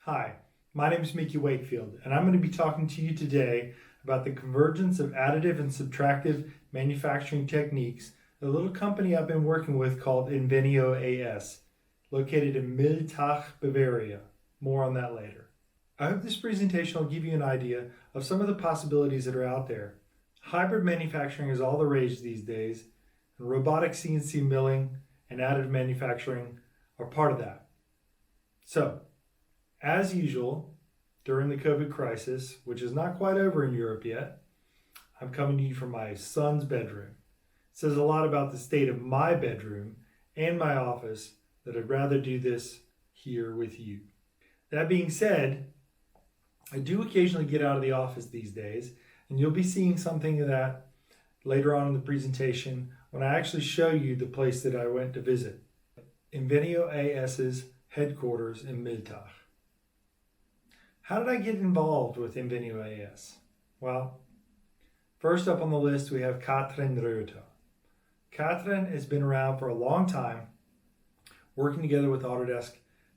Hi, my name is Mickey Wakefield, and I'm going to be talking to you today about the convergence of additive and subtractive manufacturing techniques at a little company I've been working with called Invenio AS, located in Miltach, Bavaria. More on that later. I hope this presentation will give you an idea of some of the possibilities that are out there. Hybrid manufacturing is all the rage these days, and robotic CNC milling and additive manufacturing are part of that. So, as usual, during the COVID crisis, which is not quite over in Europe yet, I'm coming to you from my son's bedroom. It says a lot about the state of my bedroom and my office that I'd rather do this here with you. That being said, I do occasionally get out of the office these days, and you'll be seeing something of that later on in the presentation when I actually show you the place that I went to visit, Invenio AS's headquarters in Miltach. How did I get involved with Invenio AS? Well, first up on the list we have Katrin Reuter. Katrin has been around for a long time, working together with Autodesk,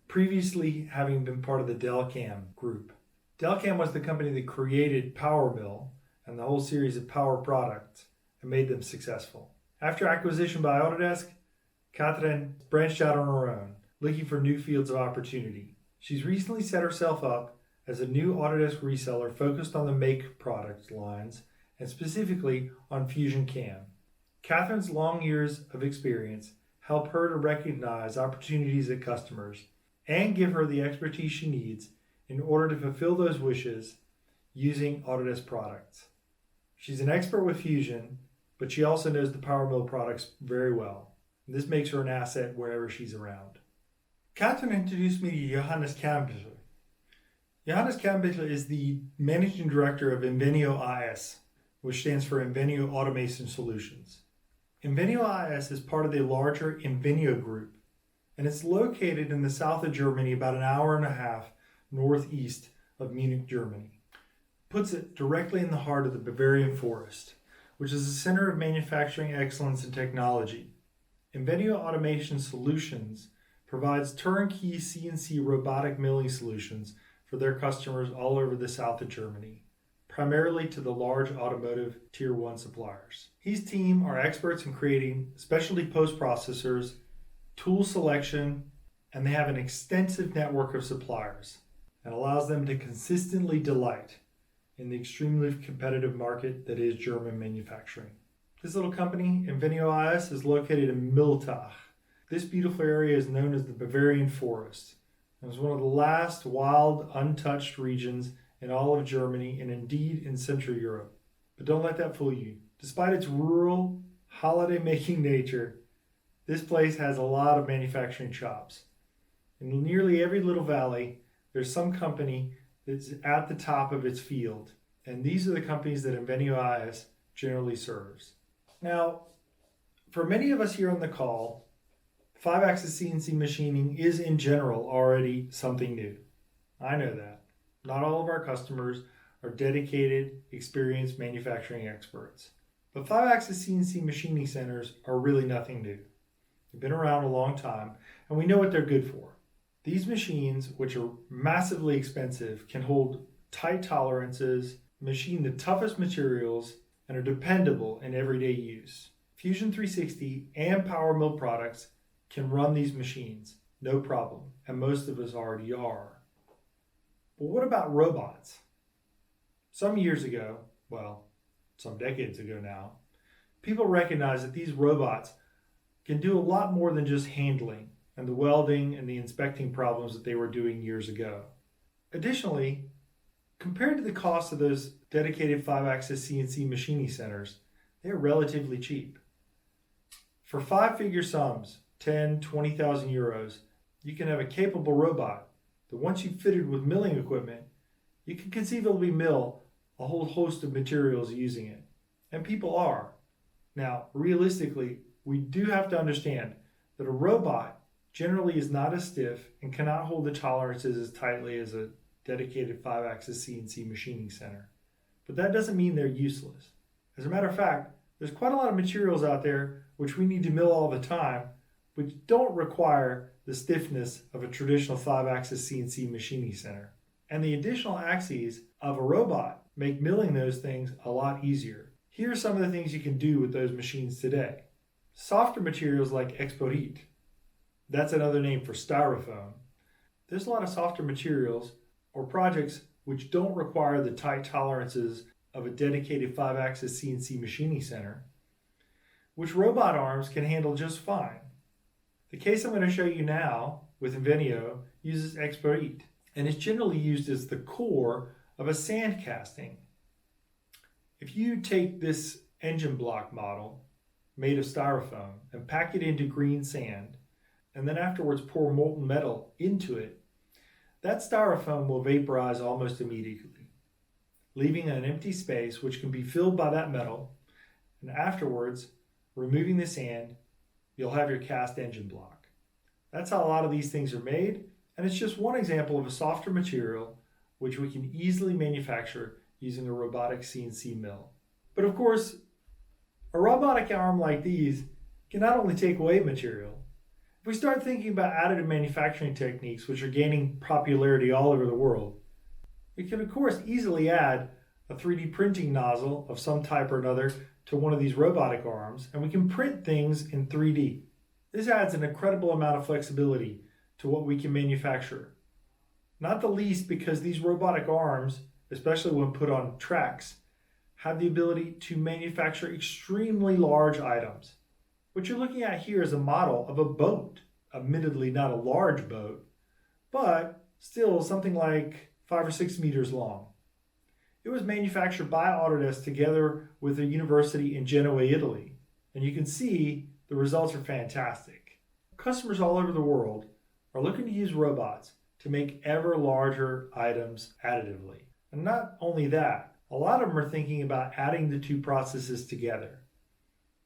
previously having been part of the Delcam group. Delcam was the company that created PowerMill and the whole series of Power products and made them successful. After acquisition by Autodesk, Katrin branched out on her own, looking for new fields of opportunity. She's recently set herself up as a new Autodesk reseller focused on the Make product lines and specifically on Fusion CAM. Catherine's long years of experience help her to recognize opportunities at customers and give her the expertise she needs in order to fulfill those wishes using Autodesk products. She's an expert with Fusion, but she also knows the PowerMill products very well. And this makes her an asset wherever she's around. Katrin introduced me to Johannes Kambichler. Johannes Kambichler is the managing director of Invenio AS, which stands for Invenio Automation Solutions. Invenio AS is part of the larger Invenio group, and it's located in the south of Germany, about an hour and a half northeast of Munich, Germany. Puts it directly in the heart of the Bavarian forest, which is a center of manufacturing excellence and technology. Invenio Automation Solutions provides turnkey CNC robotic milling solutions for their customers all over the south of Germany, primarily to the large automotive Tier 1 suppliers. His team are experts in creating specialty post-processors, tool selection, and they have an extensive network of suppliers and allows them to consistently delight in the extremely competitive market that is German manufacturing. This little company, Invenio AS, is located in Miltach. This beautiful area is known as the Bavarian Forest. It was one of the last wild, untouched regions in all of Germany and indeed in Central Europe. But don't let that fool you. Despite its rural, holiday-making nature, this place has a lot of manufacturing chops. In nearly every little valley, there's some company that's at the top of its field, and these are the companies that Invenio AS generally serves. Now, for many of us here on the call, 5-axis CNC machining is in general already something new. I know that. Not all of our customers are dedicated, experienced manufacturing experts. But 5-axis CNC machining centers are really nothing new. They've been around a long time, and we know what they're good for. These machines, which are massively expensive, can hold tight tolerances, machine the toughest materials, and are dependable in everyday use. Fusion 360 and PowerMill products can run these machines, no problem, and most of us already are. But what about robots? Some years ago, well, some decades ago now, people recognized that these robots can do a lot more than just handling and the welding and the inspecting problems that they were doing years ago. Additionally, compared to the cost of those dedicated 5-axis CNC machining centers, they're relatively cheap. For five-figure sums, 10, 20,000 euros, you can have a capable robot that once you've fitted with milling equipment, you can conceivably mill a whole host of materials using it. And people are. Now, realistically, we do have to understand that a robot generally is not as stiff and cannot hold the tolerances as tightly as a dedicated 5-axis CNC machining center. But that doesn't mean they're useless. As a matter of fact, there's quite a lot of materials out there which we need to mill all the time, which don't require the stiffness of a traditional 5-axis CNC machining center. And the additional axes of a robot make milling those things a lot easier. Here are some of the things you can do with those machines today. Softer materials like exporit, that's another name for styrofoam. There's a lot of softer materials or projects which don't require the tight tolerances of a dedicated 5-axis CNC machining center, which robot arms can handle just fine. The case I'm going to show you now with Invenio uses exporit, and it's generally used as the core of a sand casting. If you take this engine block model made of styrofoam and pack it into green sand, and then afterwards pour molten metal into it, that styrofoam will vaporize almost immediately, leaving an empty space which can be filled by that metal, and afterwards, removing the sand, you'll have your cast engine block. That's how a lot of these things are made, and it's just one example of a softer material which we can easily manufacture using a robotic CNC mill. But of course, a robotic arm like these can not only take away material. If we start thinking about additive manufacturing techniques which are gaining popularity all over the world, we can of course easily add a 3D printing nozzle of some type or another to one of these robotic arms, and we can print things in 3D. This adds an incredible amount of flexibility to what we can manufacture. Not the least because these robotic arms, especially when put on tracks, have the ability to manufacture extremely large items. What you're looking at here is a model of a boat. Admittedly not a large boat, but still something like 5 or 6 meters long. It was manufactured by Autodesk together with a university in Genoa, Italy. And you can see the results are fantastic. Customers all over the world are looking to use robots to make ever larger items additively. And not only that, a lot of them are thinking about adding the two processes together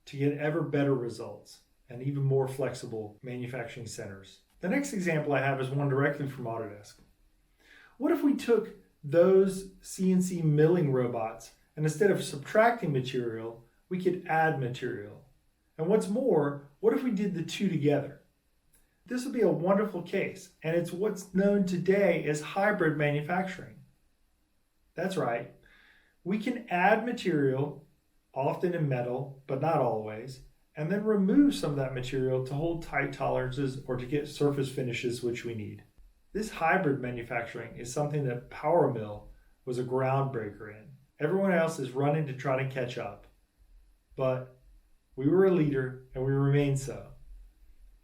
to get ever better results and even more flexible manufacturing centers. The next example I have is one directly from Autodesk. What if we took those CNC milling robots and instead of subtracting material, we could add material? And what's more, what if we did the two together? This would be a wonderful case, and it's what's known today as hybrid manufacturing. That's right. We can add material, often in metal, but not always, and then remove some of that material to hold tight tolerances or to get surface finishes which we need. This hybrid manufacturing is something that PowerMill was a groundbreaker in. Everyone else is running to try to catch up, but we were a leader and we remain so.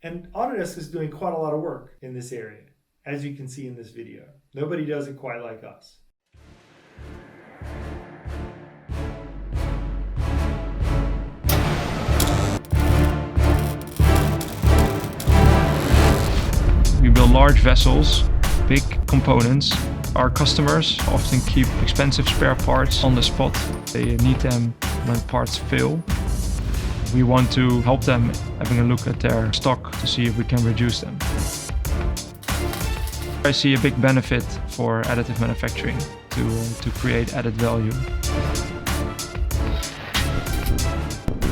And Autodesk is doing quite a lot of work in this area, as you can see in this video. Nobody does it quite like us. We build large vessels, big components. Our customers often keep expensive spare parts on the spot. They need them when parts fail. We want to help them having a look at their stock to see if we can reduce them. I see a big benefit for additive manufacturing to create added value.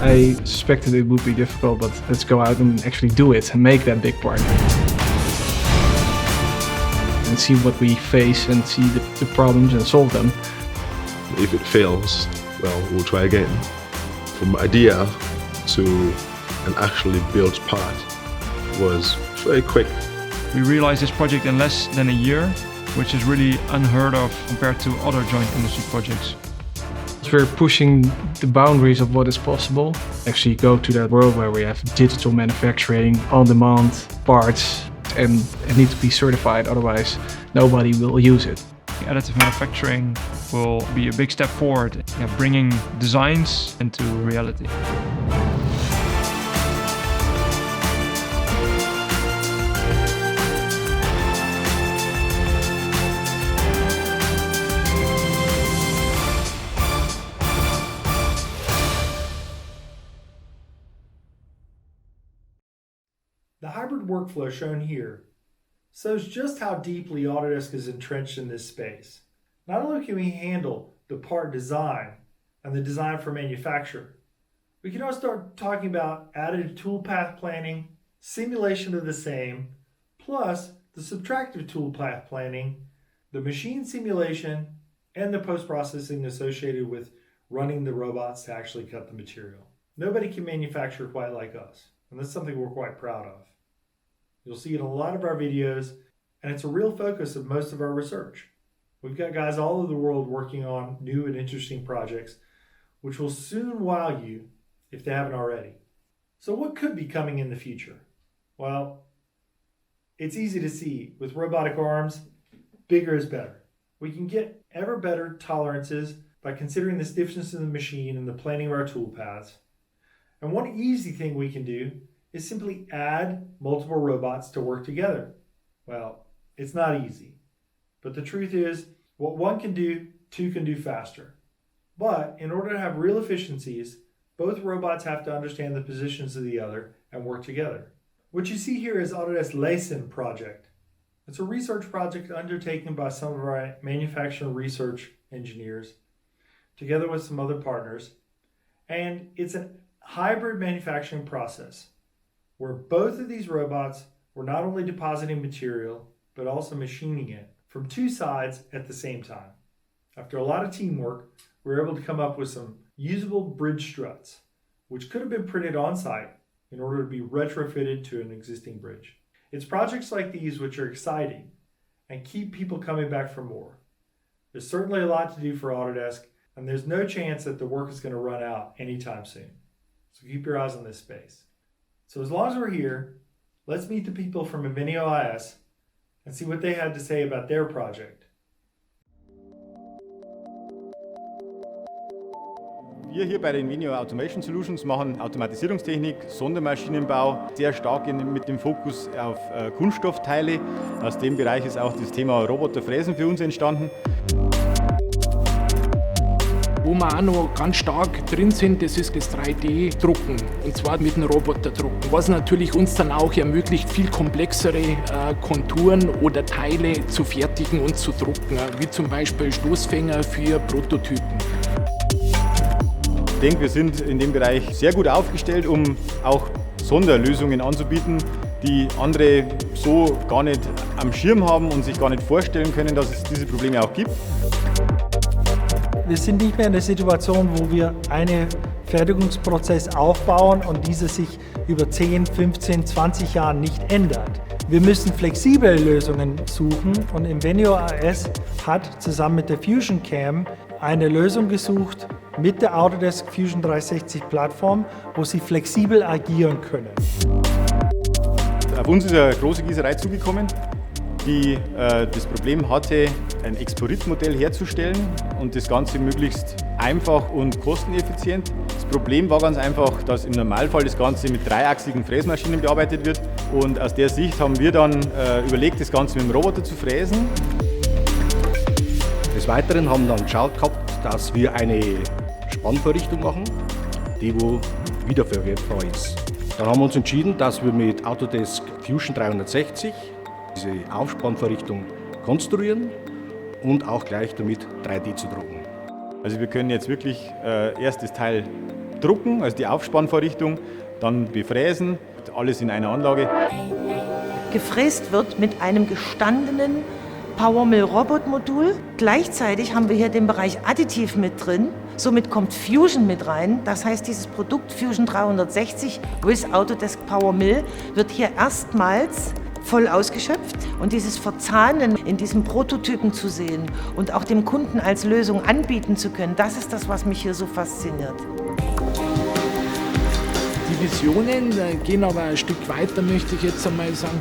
I suspected it would be difficult, but let's go out and actually do it and make that big part. And see what we face and see the problems and solve them. If it fails, well, we'll try again. From idea to an actually built part was very quick. We realized this project in less than a year, which is really unheard of compared to other joint industry projects. We're pushing the boundaries of what is possible. Actually go to that world where we have digital manufacturing, on-demand parts, and it needs to be certified, otherwise nobody will use it. Additive manufacturing will be a big step forward, bringing designs into reality. The hybrid workflow shown here shows just how deeply Autodesk is entrenched in this space. Not only can we handle the part design and the design for manufacture, we can also start talking about additive toolpath planning, simulation of the same, plus the subtractive tool path planning, the machine simulation, and the post-processing associated with running the robots to actually cut the material. Nobody can manufacture quite like us, and that's something we're quite proud of. You'll see it in a lot of our videos, and it's a real focus of most of our research. We've got guys all over the world working on new and interesting projects, which will soon wow you if they haven't already. So what could be coming in the future? Well, it's easy to see. With robotic arms, bigger is better. We can get ever better tolerances by considering the stiffness of the machine and the planning of our tool paths. And one easy thing we can do is simply add multiple robots to work together. Well, it's not easy. But the truth is, what one can do, two can do faster. But in order to have real efficiencies, both robots have to understand the positions of the other and work together. What you see here is Autodesk LASIM project. It's a research project undertaken by some of our manufacturing research engineers, together with some other partners. And it's a hybrid manufacturing process where both of these robots were not only depositing material, but also machining it from two sides at the same time. After a lot of teamwork, we were able to come up with some usable bridge struts, which could have been printed on site in order to be retrofitted to an existing bridge. It's projects like these which are exciting and keep people coming back for more. There's certainly a lot to do for Autodesk, and there's no chance that the work is going to run out anytime soon. So keep your eyes on this space. So as long as we're here, let's meet the people from Invenio IS and see what they had to say about their project. Wir hier bei den Invenio Automation Solutions machen Automatisierungstechnik, Sondermaschinenbau, sehr stark mit dem Fokus auf Kunststoffteile. Aus dem Bereich ist auch das Thema Roboterfräsen für uns entstanden. Wo wir auch noch ganz stark drin sind, das ist das 3D-Drucken, und zwar mit dem Roboterdrucken, was natürlich uns dann auch ermöglicht, viel komplexere Konturen oder Teile zu fertigen und zu drucken, wie zum Beispiel Stoßfänger für Prototypen. Ich denke, wir sind in dem Bereich sehr gut aufgestellt, um auch Sonderlösungen anzubieten, die andere so gar nicht am Schirm haben und sich gar nicht vorstellen können, dass es diese Probleme auch gibt. Wir sind nicht mehr in der Situation, wo wir einen Fertigungsprozess aufbauen und dieser sich über 10, 15, 20 Jahren nicht ändert. Wir müssen flexible Lösungen suchen und Invenio AS hat zusammen mit der Fusion Cam eine Lösung gesucht mit der Autodesk Fusion 360 Plattform, wo sie flexibel agieren können. Auf uns ist eine große Gießerei zugekommen, die das Problem hatte, ein Exporit-Modell herzustellen und das Ganze möglichst einfach und kosteneffizient. Das Problem war ganz einfach, dass im Normalfall das Ganze mit dreiachsigen Fräsmaschinen bearbeitet wird, und aus der Sicht haben wir dann überlegt, das Ganze mit dem Roboter zu fräsen. Des Weiteren haben wir dann geschaut gehabt, dass wir eine Spannvorrichtung machen, die wo wiederverwertbar ist. Dann haben wir uns entschieden, dass wir mit Autodesk Fusion 360 diese Aufspannvorrichtung konstruieren und auch gleich damit 3D zu drucken. Also wir können jetzt wirklich erst das Teil drucken, also die Aufspannvorrichtung, dann befräsen, alles in einer Anlage. Gefräst wird mit einem gestandenen Power-Mill-Robot-Modul. Gleichzeitig haben wir hier den Bereich Additiv mit drin. Somit kommt Fusion mit rein. Das heißt, dieses Produkt Fusion 360 with Autodesk Power Mill wird hier erstmals voll ausgeschöpft, und dieses Verzahnen in diesem Prototypen zu sehen und auch dem Kunden als Lösung anbieten zu können, das ist das, was mich hier so fasziniert. Die Visionen gehen aber ein Stück weiter, möchte ich jetzt einmal sagen,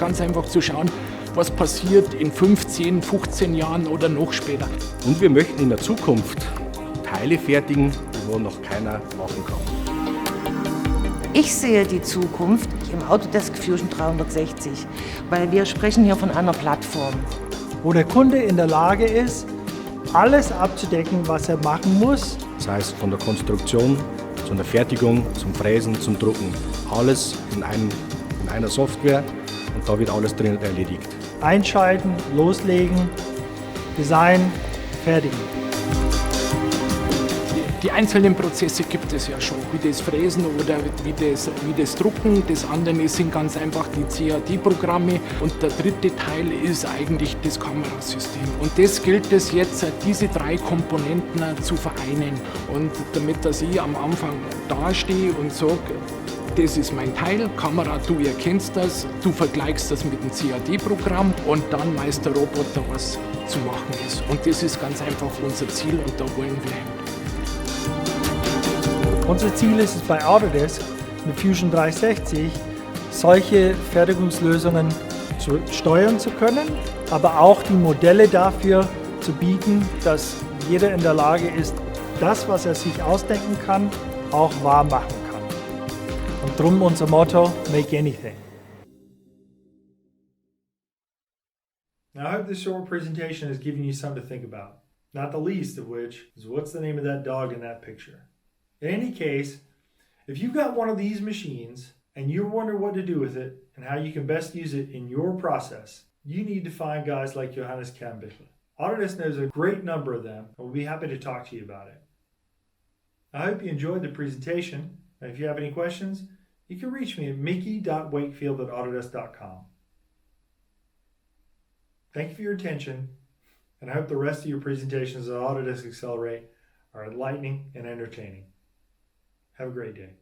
ganz einfach zu schauen, was passiert in 15, 15 Jahren oder noch später. Und wir möchten in der Zukunft Teile fertigen, wo noch keiner machen kann. Ich sehe die Zukunft im Autodesk Fusion 360, weil wir sprechen hier von einer Plattform. Wo der Kunde in der Lage ist, alles abzudecken, was er machen muss. Das heißt, von der Konstruktion, zu der Fertigung, zum Fräsen, zum Drucken. Alles in einer Software, und da wird alles drin erledigt. Einschalten, loslegen, Design, fertigen. Die einzelnen Prozesse gibt es ja schon, wie das Fräsen oder wie das Drucken. Das andere sind ganz einfach die CAD-Programme. Und der dritte Teil ist eigentlich das Kamerasystem. Und das gilt es jetzt, diese drei Komponenten zu vereinen. Und damit, dass ich am Anfang dastehe und sage, das ist mein Teil, Kamera, du erkennst das, du vergleichst das mit dem CAD-Programm und dann weiß der Roboter, was zu machen ist. Und das ist ganz einfach unser Ziel und da wollen wir hin. Unser Ziel ist es bei Autodesk mit Fusion 360, solche Fertigungslösungen steuern zu können, aber auch die Modelle dafür zu bieten, dass jeder in der Lage ist, das, was er sich ausdenken kann, auch wahr machen kann. Und drum unser Motto, make anything. Now I hope this short presentation has given you something to think about, not the least of which is what's the name of that dog in that picture. In any case, if you've got one of these machines and you wonder what to do with it and how you can best use it in your process, you need to find guys like Johannes Kambichler. Autodesk knows a great number of them and we'll be happy to talk to you about it. I hope you enjoyed the presentation, and if you have any questions, you can reach me at mickey.wakefield@autodesk.com. Thank you for your attention, and I hope the rest of your presentations at Autodesk Accelerate are enlightening and entertaining. Have a great day.